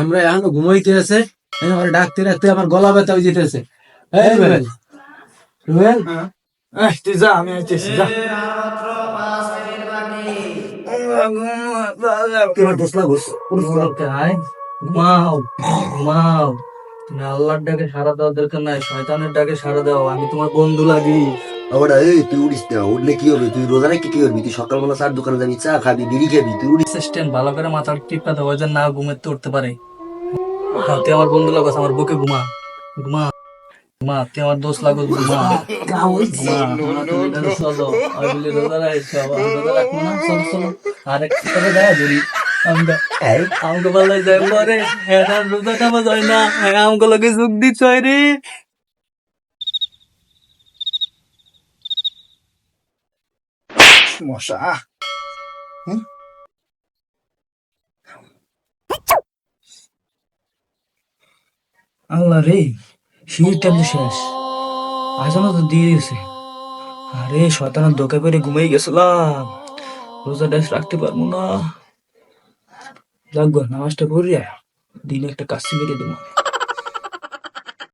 আমরা এখনো ঘুমাইতে আছে, আমার ডাকতে রাখতে আমার গলা ব্যথা হয়ে যেতেছে। এই রুবেল, রুবেল, তুই যা, আমি আইতেছি, যা। ঘুমাও ঘুমাও, তুমি আল্লাহর ডাকে সারা দেওয়ার দরকার নাই, শয়তানের ডাকে সারা দাও। আমি তোমার বন্ধু লাগি। আবার এই তুই উড়িস না, উঠলে কি হবে? তুই রোজা রেখে কি করবি? তুই সকালবেলা চার দোকানে যাবি, চা খাবি, বিড়ি খাবি, তুই উড়িস। সিস্টেম ভালো করে মাথার টিপা দাও, ওই যে না ঘুমাতে উঠতে পারে। তুই আমার বন্ধু লাগস, আমার বুকে ঘুমা। ঘুমা ঘুমা, তুই আমার দোষ লাগস, ঘুমা ঘুমা। চলো, আমি বলি রোজা রাখছো, আমি রোজা রাখবো না, চলো চলো। আরেক সাথে দেয় ধরি আমরা, আমাকে বলা যায় পরে হ্যাঁ রোজা খাওয়া যায় না, হ্যাঁ আমাকে লগে যোগ দিচ্ছ রে। মশা। আল্লাহ রে, শীতটা তো শেষ, আজানো তো দিয়ে দিয়েছে। আরে শয়তানের দোকে পেরে ঘুমিয়ে গেছিলাম, রোজা ড্যাস রাখতে পারবো না। লাগবো নামাজটা পড়িয়া দিনে একটা কাশি মেরে দেবো।